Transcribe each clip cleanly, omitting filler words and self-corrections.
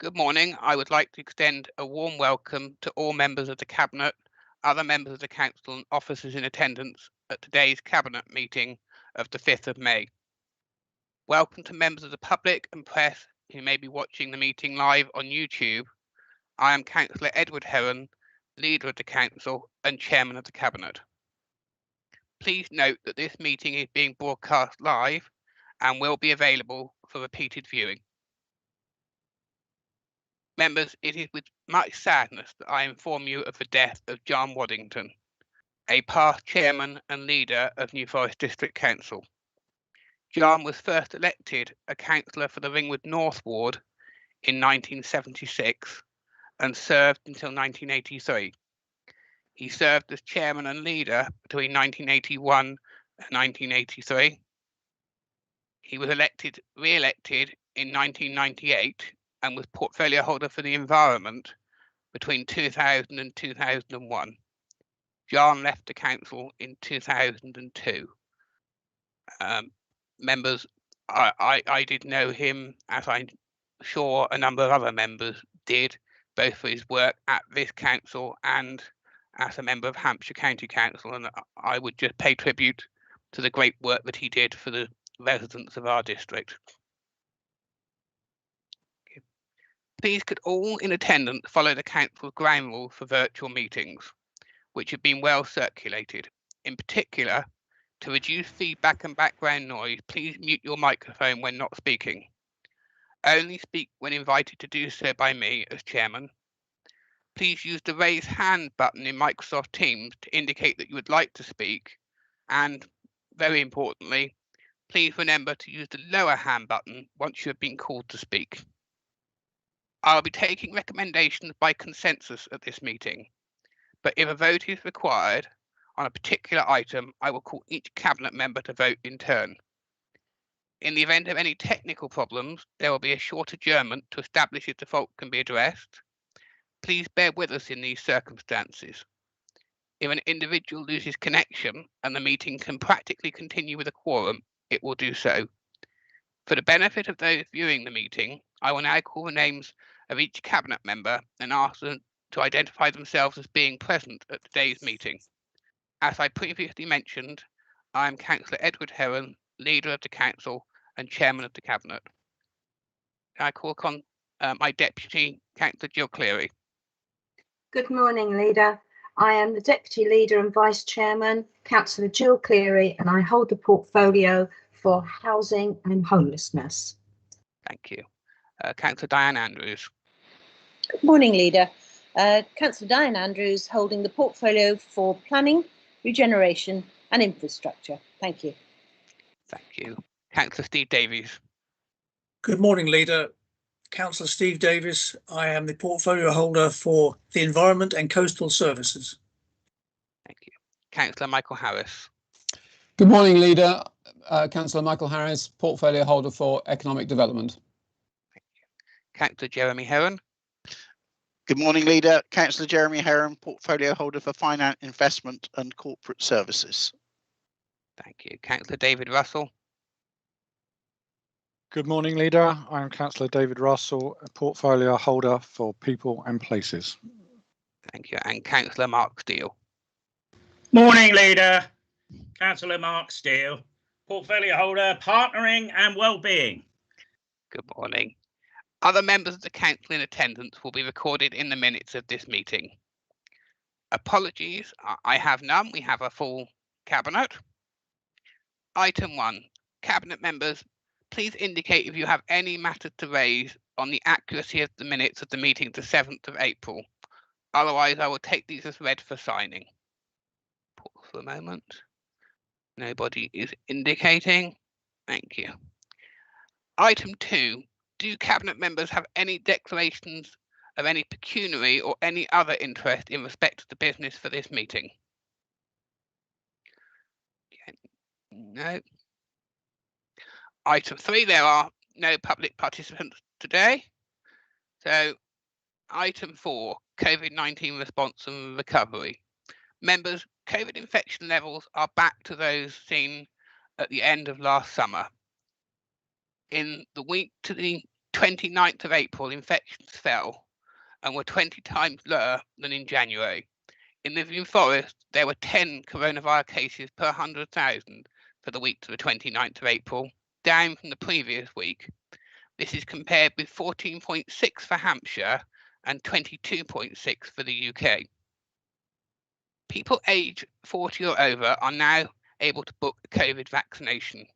Good morning. I would like to extend a warm welcome to all members of the Cabinet, other members of the Council and officers in attendance at today's Cabinet meeting of the 5th of May. Welcome to members of the public and press who may be watching the meeting live on YouTube. I am Councillor Edward Heron, Leader of the Council and Chairman of the Cabinet. Please note that this meeting is being broadcast live and will be available for repeated viewing. Members, it is with much sadness that I inform you of the death of John Waddington, a past chairman and leader of New Forest District Council. John was first elected a councillor for the Ringwood North Ward in 1976 and served until 1983. He served as chairman and leader between 1981 and 1983. He was re-elected in 1998 and was portfolio holder for the environment between 2000 and 2001. John left the council in 2002. Members, I did know him, as I'm sure a number of other members did, both for his work at this council and as a member of Hampshire County Council, and I would just pay tribute to the great work that he did for the residents of our district. Please could all in attendance follow the council's ground rules for virtual meetings, which have been well circulated. In particular, to reduce feedback and background noise, please mute your microphone when not speaking. Only speak when invited to do so by me as chairman. Please use the raise hand button in Microsoft Teams to indicate that you would like to speak. And very importantly, please remember to use the lower hand button once you have been called to speak. I'll be taking recommendations by consensus at this meeting, but if a vote is required on a particular item, I will call each cabinet member to vote in turn. In the event of any technical problems, there will be a short adjournment to establish if the fault can be addressed. Please bear with us in these circumstances. If an individual loses connection and the meeting can practically continue with a quorum, it will do so. For the benefit of those viewing the meeting, I will now call the names of each cabinet member and ask them to identify themselves as being present at today's meeting. As I previously mentioned, I am Councillor Edward Heron, Leader of the Council and Chairman of the Cabinet. I call upon my Deputy, Councillor Jill Cleary. Good morning, Leader. I am the Deputy Leader and Vice Chairman, Councillor Jill Cleary, and I hold the portfolio for housing and homelessness. Thank you. Councillor Diane Andrews. Good morning, Leader. Councillor Diane Andrews holding the portfolio for planning, regeneration and infrastructure. Thank you. Thank you. Councillor Steve Davies. Good morning, Leader. Councillor Steve Davies. I am the portfolio holder for the Environment and Coastal Services. Thank you. Councillor Michael Harris. Good morning, Leader. Councillor Michael Harris, portfolio holder for Economic Development. Thank you. Councillor Jeremy Heron. Good morning, Leader. Councillor Jeremy Heron, portfolio holder for Finance, Investment and Corporate Services. Thank you. Councillor David Russell. Good morning, Leader. I'm Councillor David Russell, a portfolio holder for People and Places. Thank you. And Councillor Mark Steele. Morning, Leader. Councillor Mark Steele, portfolio holder, Partnering and Wellbeing. Good morning. Other members of the council in attendance will be recorded in the minutes of this meeting. Apologies, I have none. We have a full cabinet. Item 1. Cabinet members, please indicate if you have any matter to raise on the accuracy of the minutes of the meeting the 7th of April. Otherwise, I will take these as read for signing. Pause for a moment. Nobody is indicating. Thank you. Item 2. Do cabinet members have any declarations of any pecuniary or any other interest in respect to the business for this meeting? Okay. No. Item 3, there are no public participants today. So item 4, COVID-19 response and recovery. Members, COVID infection levels are back to those seen at the end of last summer. In the week to the 29th of April, infections fell and were 20 times lower than in January. In the New Forest, there were 10 coronavirus cases per 100,000 for the week to the 29th of April, down from the previous week. This is compared with 14.6 for Hampshire and 22.6 for the UK. People aged 40 or over are now able to book a COVID vaccination.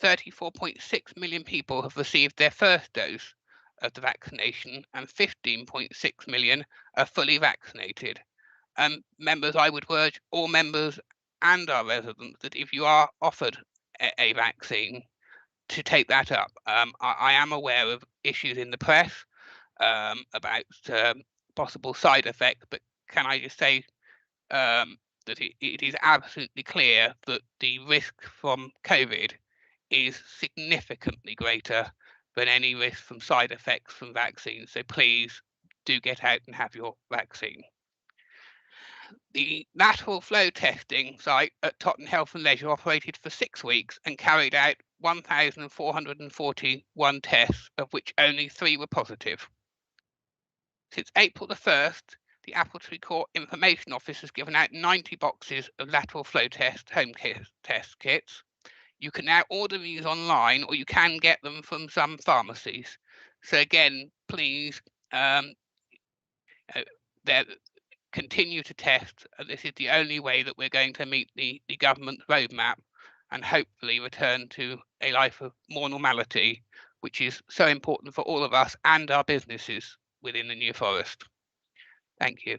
34.6 million people have received their first dose of the vaccination and 15.6 million are fully vaccinated. Members, I would urge all members and our residents that if you are offered a vaccine, to take that up. I am aware of issues in the press about possible side effects, but can I just say that it is absolutely clear that the risk from COVID is significantly greater than any risk from side effects from vaccines. So please do get out and have your vaccine. The lateral flow testing site at Totton Health and Leisure operated for 6 weeks and carried out 1,441 tests, of which only 3 were positive. Since April the 1st, the Appletree Court Information Office has given out 90 boxes of lateral flow test home test kits. You can now order these online, or you can get them from some pharmacies. So again, please continue to test. This is the only way that we're going to meet the government's roadmap and hopefully return to a life of more normality, which is so important for all of us and our businesses within the New Forest. Thank you.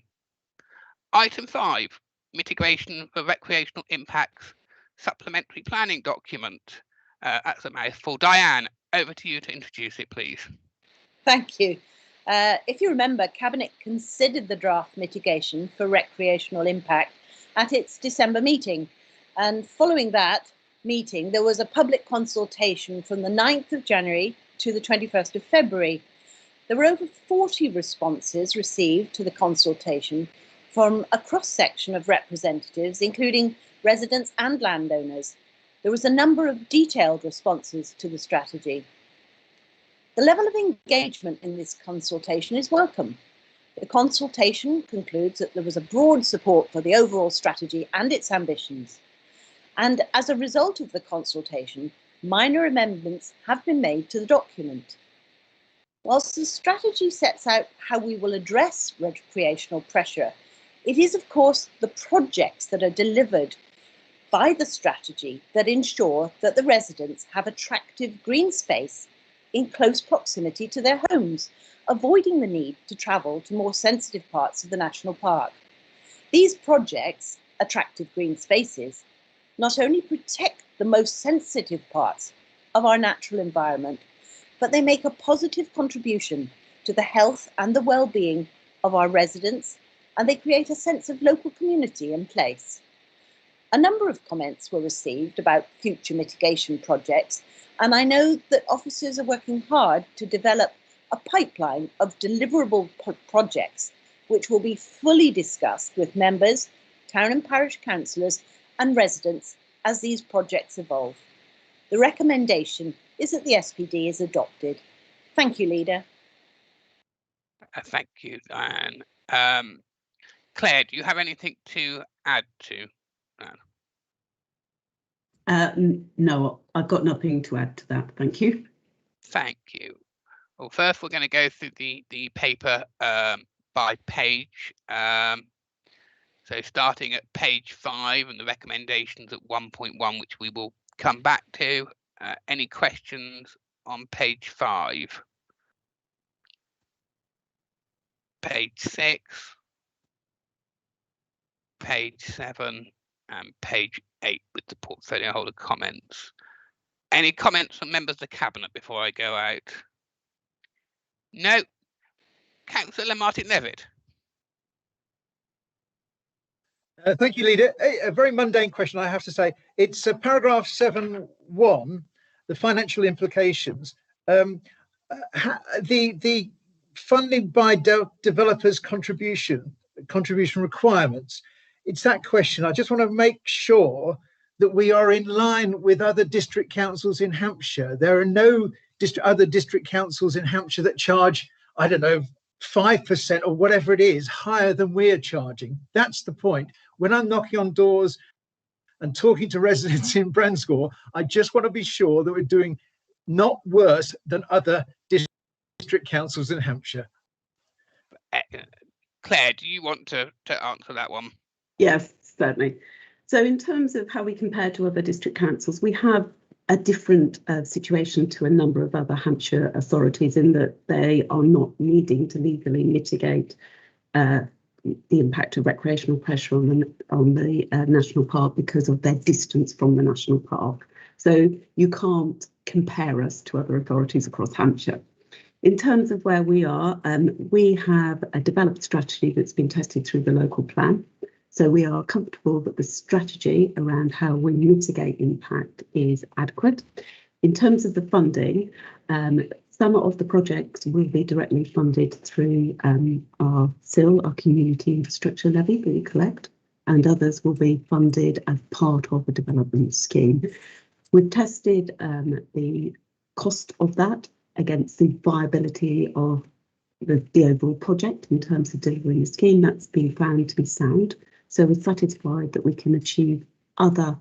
Item 5, mitigation for recreational impacts supplementary planning document. That's a mouthful. Diane, over to you to introduce it, please. Thank you. If you remember, Cabinet considered the draft mitigation for recreational impact at its December meeting. And following that meeting, there was a public consultation from the 9th of January to the 21st of February. There were over 40 responses received to the consultation from a cross-section of representatives, including residents and landowners. There was a number of detailed responses to the strategy. The level of engagement in this consultation is welcome. The consultation concludes that there was a broad support for the overall strategy and its ambitions. And as a result of the consultation, minor amendments have been made to the document. Whilst the strategy sets out how we will address recreational pressure, it is, of course, the projects that are delivered by the strategy that ensure that the residents have attractive green space in close proximity to their homes, avoiding the need to travel to more sensitive parts of the national park. These projects, attractive green spaces, not only protect the most sensitive parts of our natural environment, but they make a positive contribution to the health and the well-being of our residents, and they create a sense of local community and place. A number of comments were received about future mitigation projects, and I know that officers are working hard to develop a pipeline of deliverable projects, which will be fully discussed with members, town and parish councillors and residents as these projects evolve. The recommendation is that the SPD is adopted. Thank you, Leader. Thank you, Diane. Claire, do you have anything to add to that? No, I've got nothing to add to that. Thank you. Thank you. Well, first we're going to go through the paper by page. So starting at page 5 and the recommendations at 1.1, which we will come back to. Any questions on page 5? Page 6, page 7, and page 8 with the portfolio holder comments. Any comments from members of the Cabinet before I go out? No. Councillor Martin Levitt. Thank you, Leader. A very mundane question, I have to say. It's paragraph 7.1, the financial implications. The funding by developers' contribution requirements. It's that question. I just want to make sure that we are in line with other district councils in Hampshire. There are no other district councils in Hampshire that charge, I don't know, 5% or whatever it is, higher than we're charging. That's the point. When I'm knocking on doors and talking to residents in Branscore, I just want to be sure that we're doing not worse than other district councils in Hampshire. Claire, do you want to answer that one? Yes, certainly. So in terms of how we compare to other district councils, we have a different situation to a number of other Hampshire authorities in that they are not needing to legally mitigate the impact of recreational pressure on the national park because of their distance from the national park. So you can't compare us to other authorities across Hampshire. In terms of where we are, we have a developed strategy that's been tested through the local plan. So we are comfortable that the strategy around how we mitigate impact is adequate. In terms of the funding, some of the projects will be directly funded through our CIL, our Community Infrastructure Levy that we collect, and others will be funded as part of a development scheme. We've tested the cost of that against the viability of the overall project in terms of delivering the scheme. That's been found to be sound. So we're satisfied that we can achieve other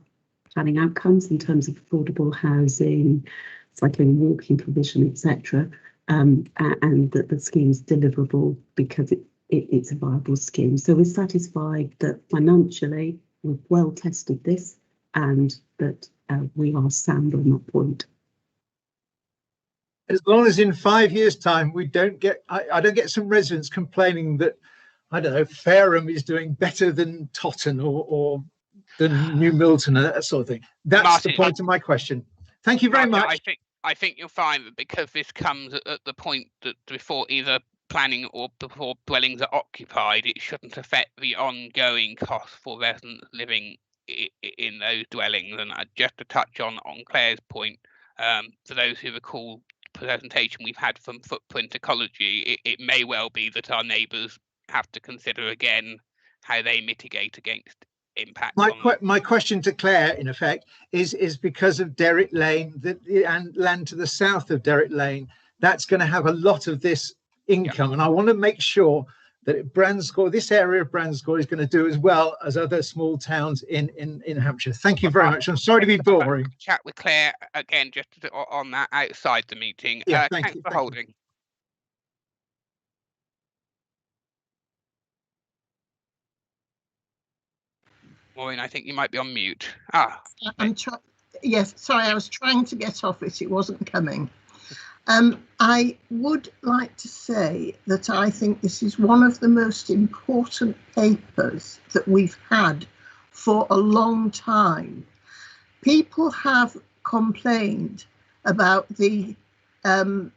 planning outcomes in terms of affordable housing, cycling and walking provision, etc., and that the scheme is deliverable because it's a viable scheme. So we're satisfied that financially we've well tested this and that we are sound on that point. As long as in 5 years' time we don't get, I don't get some residents complaining that, I don't know, Fareham is doing better than Totton or than New Milton, that sort of thing. That's Martin, the point of my question. Thank you very much. I think you'll find that because this comes at the point that before either planning or before dwellings are occupied, it shouldn't affect the ongoing costs for residents living in those dwellings. And just to touch on Claire's point, for those who recall the presentation we've had from Footprint Ecology, it may well be that our neighbours have to consider again how they mitigate against impact. My question to Claire, in effect, is because of Derrick Lane and land to the south of Derrick Lane, that's going to have a lot of this income. And I want to make sure that Branscore, this area of Branscore, is going to do as well as other small towns in Hampshire. Thank you very much. I'm sorry to be boring. Chat with Claire again just on that outside the meeting. Yeah, thanks for holding. Maureen, I think you might be on mute. Yes, sorry, I was trying to get off it. It wasn't coming. I would like to say that I think this is one of the most important papers that we've had for a long time. People have complained about the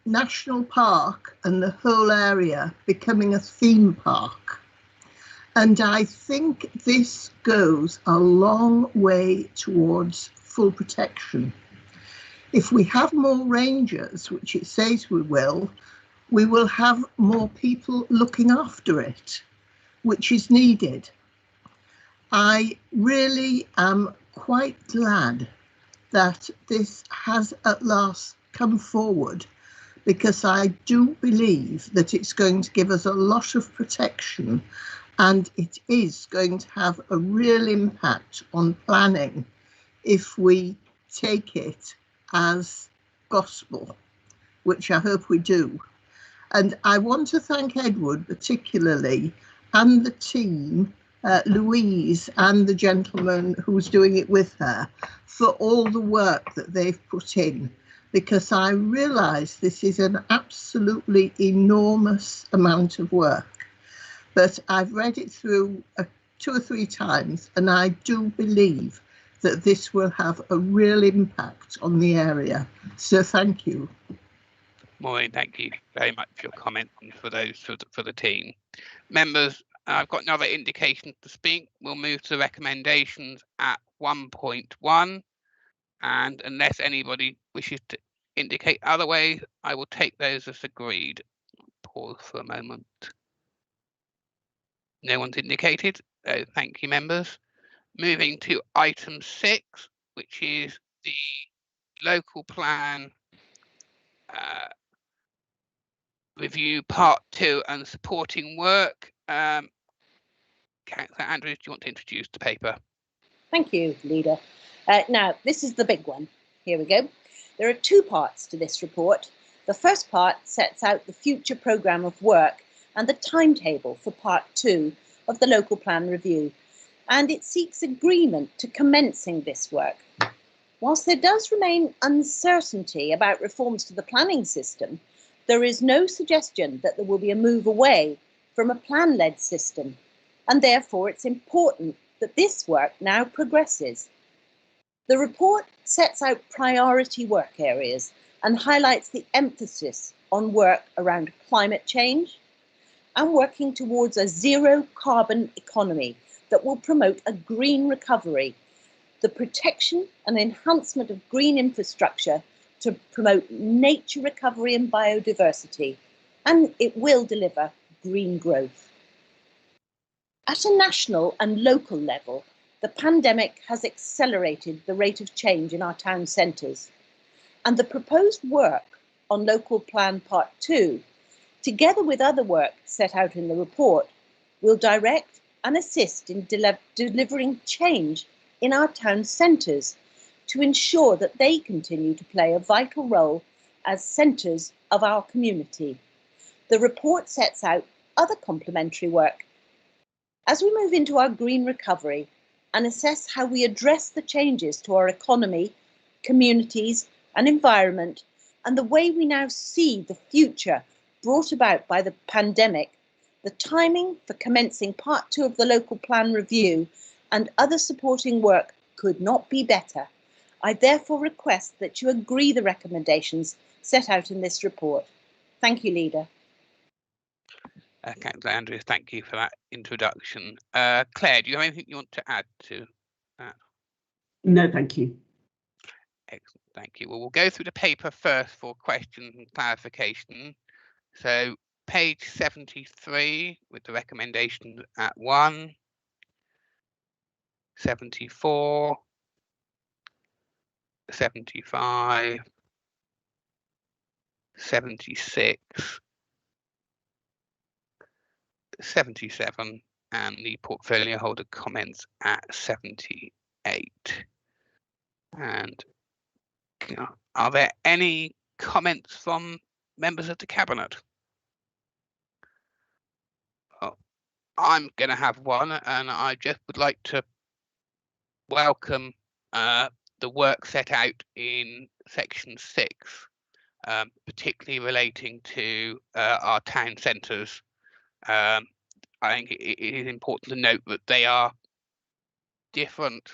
national park and the whole area becoming a theme park. And I think this goes a long way towards full protection. If we have more rangers, which it says we will have more people looking after it, which is needed. I really am quite glad that this has at last come forward, because I do believe that it's going to give us a lot of protection. And it is going to have a real impact on planning if we take it as gospel, which I hope we do. And I want to thank Edward particularly, and the team, Louise and the gentleman who's doing it with her, for all the work that they've put in, because I realise this is an absolutely enormous amount of work. But I've read it through 2 or 3 times, and I do believe that this will have a real impact on the area. So thank you. Maureen, thank you very much for your comment and for those for the team. Members, I've got another indication to speak. We'll move to the recommendations at 1.1. And unless anybody wishes to indicate otherwise, I will take those as agreed. Pause for a moment. No one's indicated. So thank you, members. Moving to item 6, which is the local plan review part 2 and supporting work. Councillor Andrews, do you want to introduce the paper? Thank you, Leader. Now, this is the big one. Here we go. There are 2 parts to this report. The first part sets out the future programme of work and the timetable for part 2 of the local plan review, and it seeks agreement to commencing this work. Whilst there does remain uncertainty about reforms to the planning system, there is no suggestion that there will be a move away from a plan-led system, and therefore it's important that this work now progresses. The report sets out priority work areas and highlights the emphasis on work around climate change and working towards a zero carbon economy that will promote a green recovery, the protection and enhancement of green infrastructure to promote nature recovery and biodiversity, and it will deliver green growth. At a national and local level, the pandemic has accelerated the rate of change in our town centres, and the proposed work on Local Plan Part 2, together with other work set out in the report, will direct and assist in delivering change in our town centres to ensure that they continue to play a vital role as centres of our community. The report sets out other complementary work as we move into our green recovery and assess how we address the changes to our economy, communities and environment, and the way we now see the future brought about by the pandemic. The timing for commencing part 2 of the local plan review and other supporting work could not be better. I therefore request that you agree the recommendations set out in this report. Thank you, Leader. Councillor Andrews, thank you for that introduction. Claire, do you have anything you want to add to that? No, thank you. Excellent, thank you. Well, we'll go through the paper first for questions and clarification. So page 73 with the recommendations at 1, 74, 75, 76, 77, and the portfolio holder comments at 78. And are there any comments from members of the Cabinet? Oh, I'm going to have one, and I just would like to welcome the work set out in section 6, particularly relating to our town centres. I think it is important to note that they are different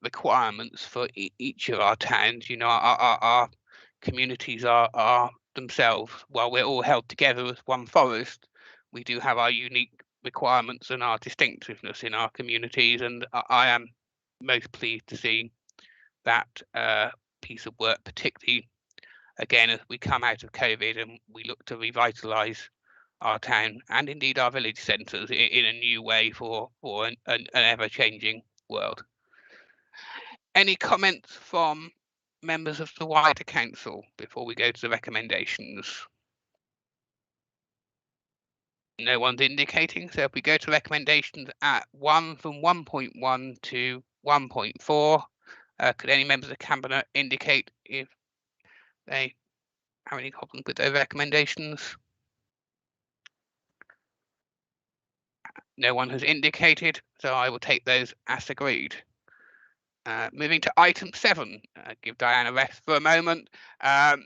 requirements for each of our towns. You know, our communities are themselves, while we're all held together as one forest, we do have our unique requirements and our distinctiveness in our communities, and I am most pleased to see that piece of work, particularly again as we come out of COVID and we look to revitalise our town and indeed our village centres in a new way for an ever-changing world. Any comments from members of the wider council before we go to the recommendations? No one's indicating, so if we go to recommendations at 1 from 1.1 to 1.4, could any members of the Cabinet indicate if they have any problems with those recommendations? No one has indicated, so I will take those as agreed. Moving to item 7, give Diana rest for a moment. Item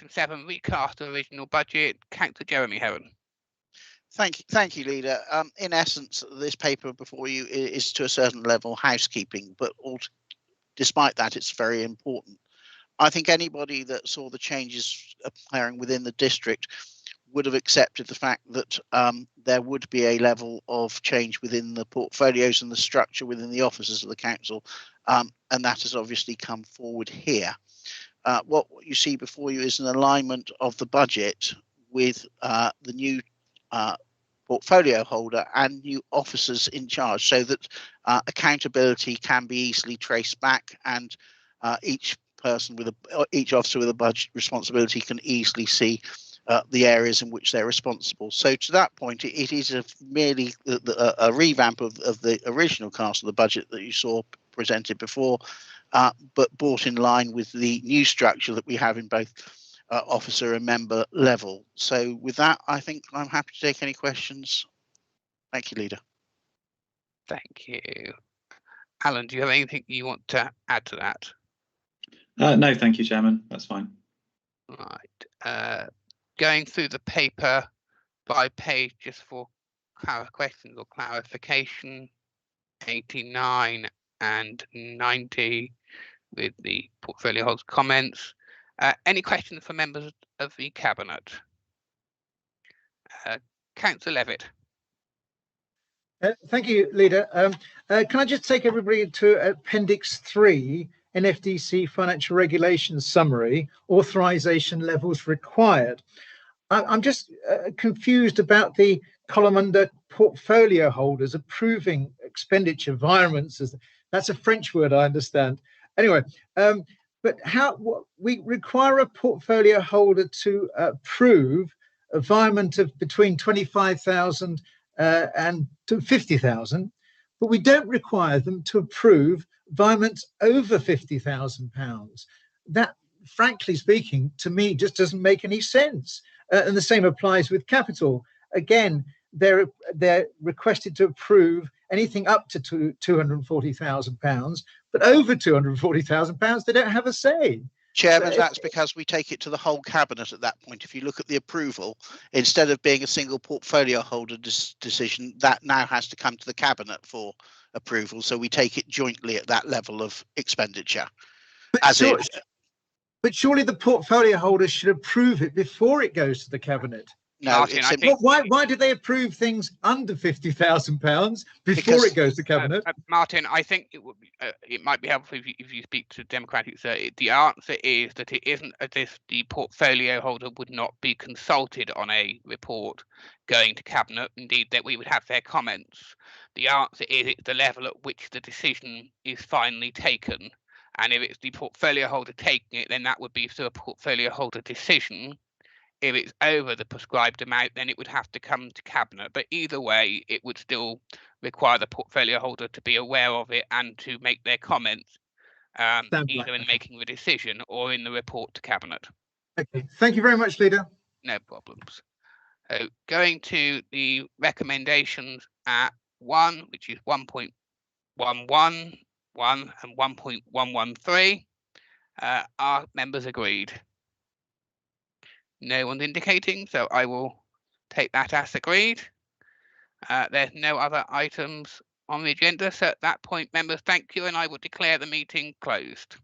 7, recast the original budget. Councillor Jeremy Heron. Thank you, Leader. In essence, this paper before you is to a certain level housekeeping, but despite that, it's very important. I think anybody that saw the changes appearing within the district would have accepted the fact that there would be a level of change within the portfolios and the structure within the offices of the council, and that has obviously come forward here. What you see before you is an alignment of the budget with the new portfolio holder and new officers in charge, so that accountability can be easily traced back, and each person with each officer with a budget responsibility can easily see the areas in which they're responsible. So to that point, it is merely a revamp of the original cast of the budget that you saw presented before, but brought in line with the new structure that we have in both officer and member level. So with that, I think I'm happy to take any questions. Thank you, Leader. Thank you. Alan, do you have anything you want to add to that? No, thank you, Chairman. That's fine. Right. Going through the paper by page just for questions or clarification, 89 and 90 with the portfolio holds comments. Any questions for members of the Cabinet? Councillor Levitt. Thank you, Leader. Can I just take everybody to Appendix 3, NFDC Financial Regulations Summary, Authorisation Levels Required. I'm just confused about the column under portfolio holders approving expenditure environments. That's a French word, I understand. Anyway, but we require a portfolio holder to approve a environment of between 25,000 and to 50,000, but we don't require them to approve environments over £50,000. That, frankly speaking, to me just doesn't make any sense. And the same applies with capital. Again, they're requested to approve anything up to £240,000, but over £240,000, they don't have a say. Chairman, that's because we take it to the whole Cabinet at that point. If you look at the approval, instead of being a single portfolio holder decision, that now has to come to the Cabinet for approval. So we take it jointly at that level of expenditure. But surely the portfolio holders should approve it before it goes to the Cabinet. No, Martin, why do they approve things under £50,000 before it goes to Cabinet? Martin, I think it would be, it might be helpful if you speak to Democratic. The answer is that it isn't as if the portfolio holder would not be consulted on a report going to Cabinet. Indeed, that we would have their comments. The answer is it's the level at which the decision is finally taken. And if it's the portfolio holder taking it, then that would be through a portfolio holder decision. If it's over the prescribed amount, then it would have to come to Cabinet. But either way, it would still require the portfolio holder to be aware of it and to make their comments, either in making the decision or in the report to Cabinet. Okay, thank you very much, Leader. No problems. So going to the recommendations at 1, which is 1.111 and 1.113, are members agreed? No one's indicating, so I will take that as agreed. There's no other items on the agenda, so at that point, members, thank you, and I will declare the meeting closed.